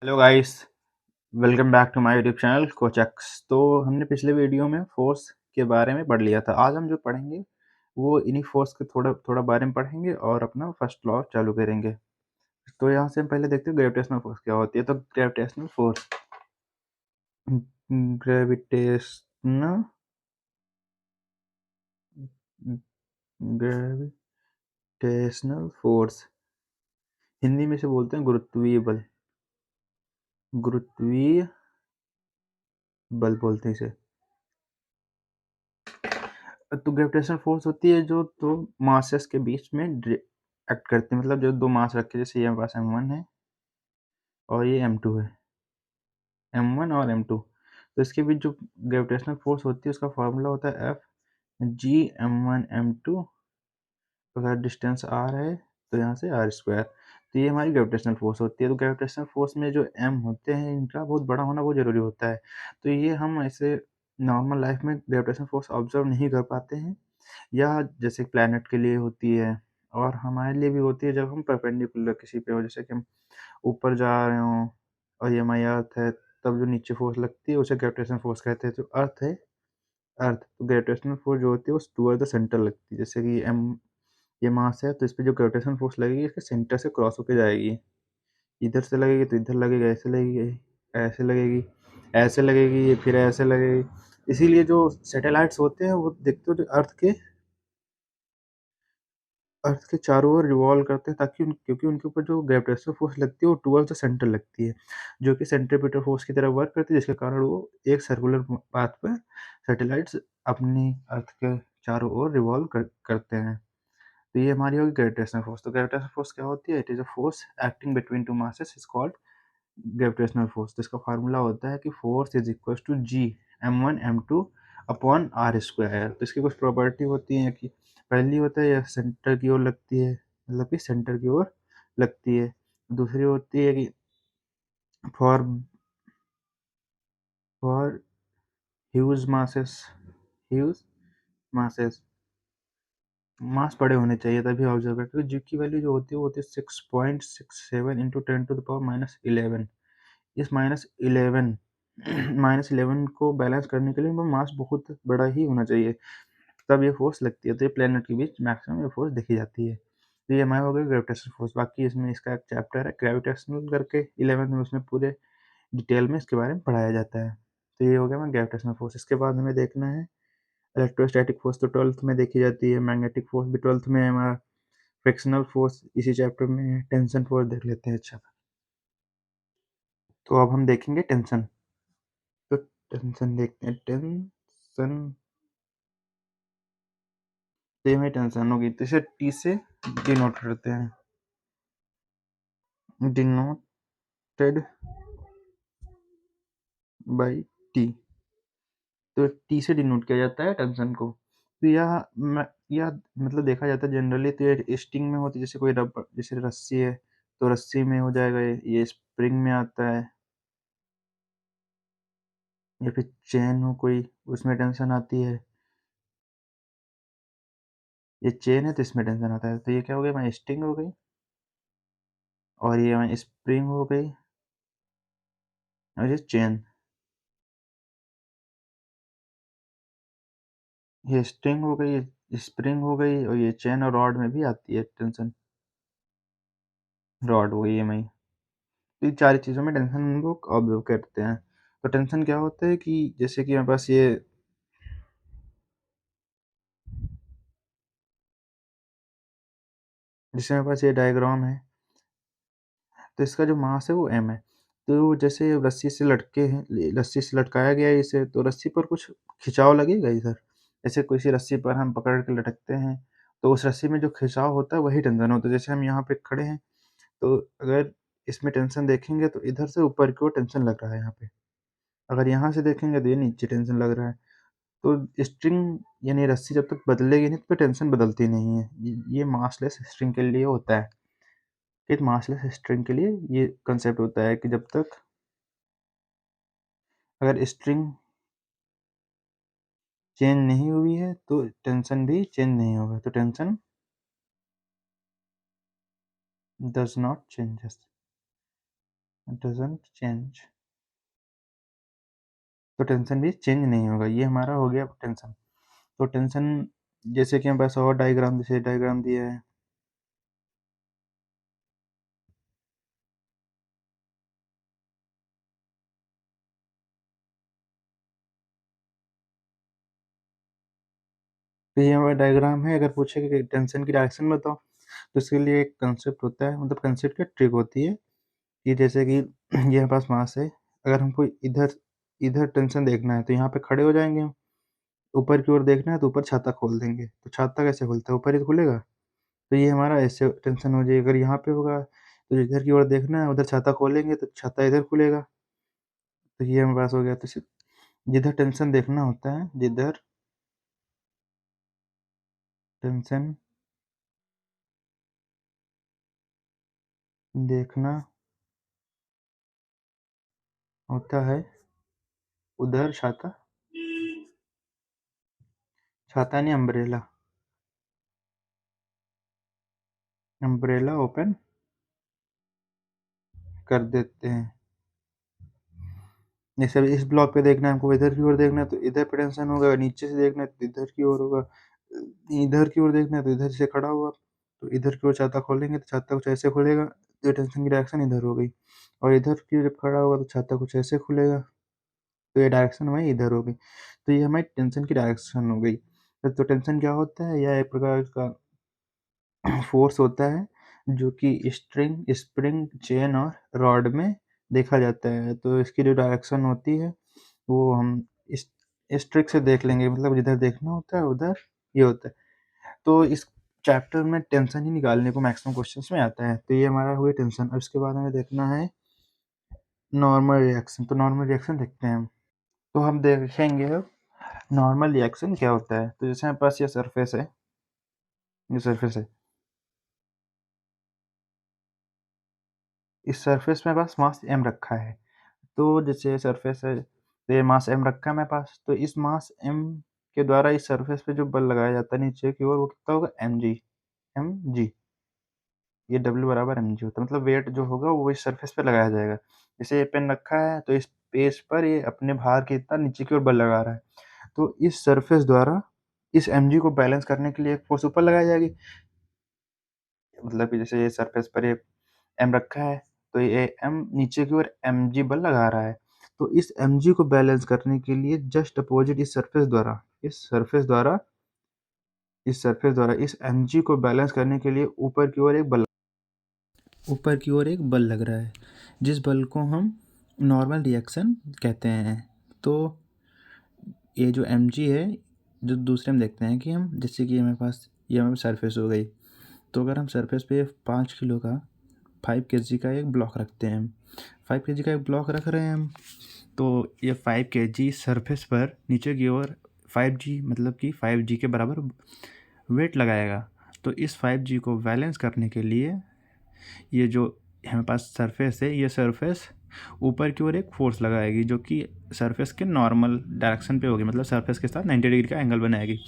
Hello guys, welcome back to my YouTube channel कोचक्स। तो हमने पिछले वीडियो में फोर्स के बारे में पढ़ लिया था। आज हम जो पढ़ेंगे वो इन्हीं फोर्स के थोड़ा थोड़ा बारे में पढ़ेंगे और अपना फर्स्ट लॉ चालू करेंगे। तो यहाँ से हम पहले देखते हैं ग्रेविटेशनल फोर्स क्या होती है। तो gravitational force gravitational gravitational force Hindi में से बोलते हैं गुरुत्वीय बल। गुरुत्वीय बल बोलते हैं इसे। तो ग्रेविटेशनल फोर्स होती है जो दो मासेस के बीच में एक्ट करती है। मतलब जो दो मास रखे, जैसे ये हमारे पास m1 है और ये m2 है, m1 और m2। तो इसके बीच जो ग्रेविटेशनल फोर्स होती है उसका फॉर्मूला होता है F G m1 m2। अगर डिस्टेंस r है तो यहाँ से r स्क्वायर। तो ये हमारी ग्रेविटेशनल फोर्स होती है। तो ग्रेविटेशनल फोर्स में जो m होते हैं इनका बहुत बड़ा होना बहुत ज़रूरी होता है। तो ये हम ऐसे नॉर्मल लाइफ में ग्रेविटेशनल फोर्स ऑब्जर्व नहीं कर पाते हैं, या जैसे प्लैनेट के लिए होती है और हमारे लिए भी होती है जब हम परपेंडिकुलर किसी पे हो, जैसे कि हम ऊपर जा रहे हों और ये हमारी अर्थ है, तब जो नीचे फोर्स लगती है उसे ग्रेविटेशनल फोर्स कहते हैं। जो अर्थ है, अर्थ तो ग्रेविटेशनल फोर्स जो होती है वो टुवर्ड द सेंटर लगती है। जैसे कि एम ये मास है तो इस पे जो ग्रेविटेशनल फोर्स लगेगी इसके सेंटर से क्रॉस होके जाएगी। इधर से लगेगी तो इधर लगेगी, ऐसे लगेगी, ऐसे लगेगी, ऐसे लगेगी, ये फिर ऐसे लगेगी। इसीलिए जो सैटेलाइट्स होते हैं वो देखते हो जो अर्थ के चारों ओर रिवॉल्व करते हैं, ताकि क्योंकि उनके ऊपर जो ग्रेविटेशनल फोर्स लगती है वो टुवर्ड्स द सेंटर लगती है, जो कि सेंट्रीपिटल फोर्स की तरह वर्क करती है, जिसके कारण वो एक सर्कुलर पाथ पर सैटेलाइट्स अपनी अर्थ के चारों ओर रिवॉल्व करते हैं। तो ये हमारी होगी ग्रेविटेशनल फोर्स। तो ग्रेविटेशनल फोर्स क्या होती है? It is a force acting between two masses is called gravitational force. तो इसका फार्मूला होता है कि force is equal to G m1 m2 upon R square. तो इसकी कुछ प्रॉपर्टी होती है कि पहली होता है यह सेंटर की ओर लगती है, मतलब कि सेंटर की ओर लगती है। दूसरी होती है कि for for huge masses, huge masses mass बड़े होने चाहिए तभी ऑब्जर्व करते हैं। जी की वैल्यू जो होती है वो होती है 6.67 इंटू 10⁻11। इस -11 -11 को बैलेंस करने के लिए हमें मास बहुत बड़ा ही होना चाहिए, तब ये फोर्स लगती है। तो ये प्लैनेट के बीच मैक्सिमम ये फोर्स देखी जाती है। तो ये हमारा हो गया ग्रेविटेशनल फोर्स। बाकी इसमें इसका एक चैप्टर है ग्रेविटेशनल करके 11th में, उसमें पूरे डिटेल में इसके बारे में पढ़ाया जाता है। तो ये हो गया हमारा ग्रेविटेशनल फोर्स। इसके बाद हमें देखना है इलेक्ट्रोस्टैटिक फोर्स, तो 12th में देखी जाती है। मैग्नेटिक फोर्स भी 12th में है हमारा। फ्रिक्शनल फोर्स इसी चैप्टर में है। टेंशन फोर्स देख लेते हैं। अच्छा, तो अब हम देखेंगे टेंशन। तो टेंशन देखते हैं। टेंशन, तो ये हमारी टेंशन होगी, तो इसे टी से डिनोट करते हैं। Denoted by T. तो टी से डिनोट किया जाता है टेंशन को। तो यह मतलब देखा जाता है जनरली, तो ये स्ट्रिंग में होती है। जैसे कोई रबर, जैसे रस्सी है तो रस्सी में हो जाएगा, ये स्प्रिंग में आता है। या फिर चेन हो कोई, उसमें टेंशन आती है। ये चेन है तो इसमें टेंशन आता है। तो ये क्या हो गया, हमारी स्ट्रिंग हो गई और ये हमारी स्प्रिंग हो गई और ये चेन। ये स्ट्रिंग हो गई, ये स्प्रिंग हो गई और ये चेन, और रॉड में भी आती है टेंशन। रॉड हो गई ये हमारी। तो ये चार चीज़ों में टेंशन हम लोग ऑब्जर्व करते हैं। तो टेंशन क्या होता है कि जैसे कि हमारे पास ये, जैसे हमारे पास ये डायग्राम है, तो इसका जो मास है वो m है। तो जैसे रस्सी से लटके हैं, रस्सी से लटकाया गया है इसे, तो रस्सी पर कुछ खिंचाव लगेगा इधर। जैसे किसी रस्सी पर हम पकड़ के लटकते हैं तो उस रस्सी में जो खिंचाव होता है वही टेंशन होता है। जैसे हम यहाँ पे खड़े हैं तो अगर इसमें टेंशन देखेंगे तो इधर से ऊपर की ओर टेंशन लग रहा है यहाँ पे। अगर यहाँ से देखेंगे तो ये नीचे टेंशन लग रहा है। तो स्ट्रिंग यानी रस्सी जब तक बदलेगी नहीं तो टेंशन बदलती नहीं है। ये मासलेस स्ट्रिंग के लिए होता है। एक मासलेस स्ट्रिंग के लिए ये कंसेप्ट होता है कि जब तक अगर स्ट्रिंग चेंज नहीं हुई है तो टेंशन भी चेंज नहीं होगा। तो tension does not changes. Doesn't change, तो टेंशन भी चेंज नहीं होगा। ये हमारा हो गया टेंशन। तो टेंशन जैसे कि हमारे पास और डायग्राम, जैसे डायग्राम दिया है, तो ये हमारा डायग्राम है। अगर पूछे कि टेंशन की डायरेक्शन बताओ, तो इसके लिए एक कंसेप्ट होता है, मतलब कंसेप्ट की ट्रिक होती है कि जैसे कि ये हमारे पास मास है, अगर हमको इधर इधर टेंशन देखना है तो यहाँ पे खड़े हो जाएंगे हम। ऊपर की ओर देखना है तो ऊपर छाता खोल देंगे। तो छाता कैसे खुलता है? ऊपर ही तो खुलेगा। तो ये हमारा ऐसे टेंशन हो जाएगी। अगर यहाँ पे होगा तो इधर की ओर देखना है, उधर छाता खोलेंगे तो छाता इधर खुलेगा। तो ये हमारे पास हो गया। तो जिधर टेंशन देखना होता है, जिधर टेंशन देखना होता है, उधर छाता, छाता नहीं, अम्ब्रेला, अम्ब्रेला ओपन कर देते हैं। जैसे अभी इस ब्लॉक पे देखना है हमको, इधर की ओर देखना है तो इधर पे टेंशन होगा, नीचे से देखना है तो इधर की ओर होगा, इधर की ओर देखना है तो इधर से खड़ा हुआ, तो इधर की ओर छाता खोलेंगे तो छाता कुछ ऐसे खुलेगा। तो टेंशन की डायरेक्शन इधर हो गई। और इधर की ओर जब खड़ा होगा तो छाता कुछ ऐसे खुलेगा, तो ये डायरेक्शन हमारी इधर हो गई। तो ये हमारी टेंशन की डायरेक्शन हो गई। तो टेंशन क्या होता है? यह एक प्रकार का फोर्स होता है जो कि स्ट्रिंग, स्प्रिंग, चेन और रॉड में देखा जाता है। तो इसकी जो डायरेक्शन होती है वो हम इस ट्रिक से देख लेंगे, मतलब जिधर देखना होता है उधर ये होता है। तो इस चैप्टर में टेंशन ही निकालने को मैक्सिमम क्वेश्चंस में आता है। तो ये हमारा हुई टेंशन। अब इसके बाद हमें देखना है नॉर्मल रिएक्शन। तो नॉर्मल रिएक्शन देखते हैं हम। तो हम देखेंगे अब नॉर्मल रिएक्शन क्या होता है। तो जैसे हमारे पास ये सरफेस है, ये सरफेस है, इस सरफेस में बस मास m रखा है। तो जैसे सरफेस है तो ये मास m रखा है मेरे पास, तो इस मास m के द्वारा इस सरफेस पे जो बल लगाया जाता है नीचे की ओर, वो कितना होगा? mg, mg। ये W बराबर mg होता है, मतलब वेट जो होगा वो इस सरफेस पे लगाया जाएगा। जैसे ये पेन रखा है तो इस पेज पर ये अपने भार के इतना नीचे की ओर बल लगा रहा है। तो इस सरफेस द्वारा इस mg को बैलेंस करने के लिए एक फोर्स ऊपर लगाई जाएगी। मतलब कि जैसे ये सरफेस पर ये m रखा है तो ये m नीचे की ओर mg बल लगा रहा है। तो इस mg को बैलेंस करने के लिए जस्ट अपोजिट इस mg को बैलेंस करने के लिए ऊपर की ओर एक बल लग रहा है, जिस बल को हम नॉर्मल रिएक्शन कहते हैं। तो ये जो mg है, जो दूसरे में देखते हैं कि हम, जैसे कि हमारे पास ये हमारे सरफेस हो गई, तो अगर हम सरफेस पे 5 किलो का 5 kg का एक ब्लॉक रखते हैं, 5 kg का एक ब्लॉक रख रहे हैं हम, तो ये 5 kg सरफेस पर नीचे की ओर 5g, मतलब कि 5g के बराबर वेट लगाएगा। तो इस 5g को बैलेंस करने के लिए ये जो हमारे पास सरफेस है, ये सरफेस ऊपर की ओर एक फोर्स लगाएगी जो कि सरफेस के नॉर्मल डायरेक्शन पे होगी, मतलब सरफेस के साथ 90 डिग्री का एंगल बनाएगी।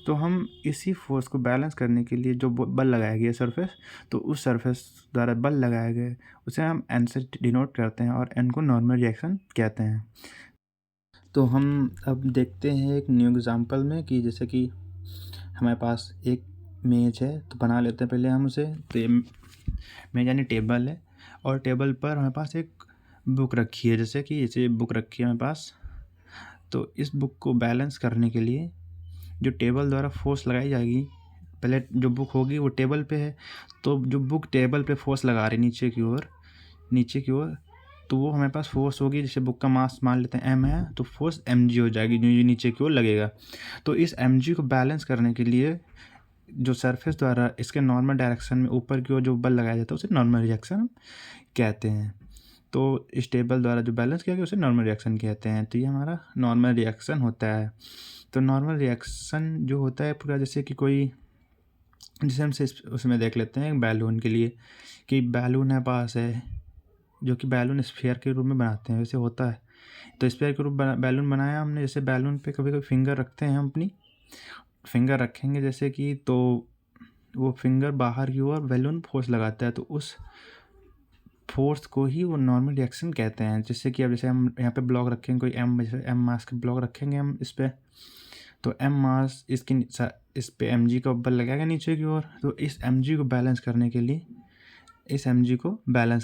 तो हम इसी फोर्स को बैलेंस करने के लिए जो बल लगाएगी ये सरफेस, तो उस सरफेस द्वारा बल लगाए गए उसे हम एन से डिनोट करते हैं और एन को नॉर्मल रिएक्शन कहते हैं। तो हम अब देखते हैं एक न्यू एग्जांपल में कि जैसे कि हमारे पास एक मेज है, तो बना लेते हैं पहले हम उसे। तो ये मेज यानी टेबल है, और टेबल पर हमारे पास एक बुक रखी है, जैसे कि ऐसे बुक रखी है हमारे पास। तो इस बुक को बैलेंस करने के लिए जो टेबल द्वारा फोर्स लगाई जाएगी, पहले जो बुक होगी वो टेबल पे है, तो जो बुक टेबल पे फोर्स लगा रही नीचे की ओर, तो वो हमारे पास फोर्स होगी। जैसे बुक का मास मान लेते हैं m है, तो फोर्स mg हो जाएगी जो नीचे की ओर लगेगा। तो इस mg को बैलेंस करने के लिए जो सरफेस द्वारा इसके नॉर्मल डायरेक्शन में ऊपर की ओर जो बल लगाया जाता है उसे नॉर्मल रिएक्शन कहते हैं। तो इस टेबल द्वारा जो बैलेंस किया गया उसे नॉर्मल रिएक्शन कहते हैं। तो ये हमारा नॉर्मल रिएक्शन होता है। तो नॉर्मल रिएक्शन जो होता है पूरा, जैसे कि कोई, जैसे हम उसमें देख लेते हैं बैलून के लिए, कि बैलून है पास है, जो कि बैलून स्फीयर के रूप में बनाते हैं, वैसे होता है। तो स्फीयर के रूप बैलून बनाया हमने, जैसे बैलून पे कभी कभी फिंगर रखते हैं हम, अपनी फिंगर रखेंगे जैसे कि, तो वो फिंगर बाहर की ओर बैलून फोर्स लगाता है, तो उस फोर्स को ही वो नॉर्मल रिएक्शन कहते हैं। जिससे कि अब जैसे हम यहाँ पे ब्लॉक रखेंगे, कोई एम मास के ब्लॉक रखेंगे हम इस पे, तो एम मास इस पे एम जी का ऊपर लगेगा नीचे की ओर। तो इस एम जी को बैलेंस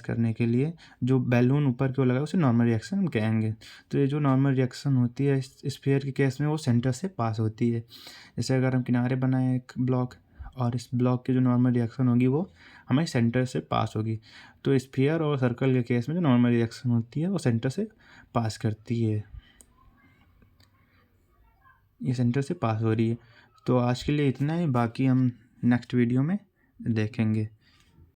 करने के लिए जो बैलून ऊपर की ओर लगा उसे नॉर्मल रिएक्शन हम कहेंगे। तो ये जो नॉर्मल रिएक्शन होती है इस स्फीयर के केस में, वो सेंटर से पास होती है। जैसे अगर हम किनारे बनाएं एक ब्लॉक, और इस ब्लॉक की जो नॉर्मल रिएक्शन होगी वो हमें सेंटर से पास होगी। तो स्फीयर और सर्कल के केस में जो नॉर्मल रिएक्शन होती है वो सेंटर से पास करती है, ये सेंटर से पास हो रही है। तो आज के लिए इतना ही, बाकी हम नेक्स्ट वीडियो में देखेंगे।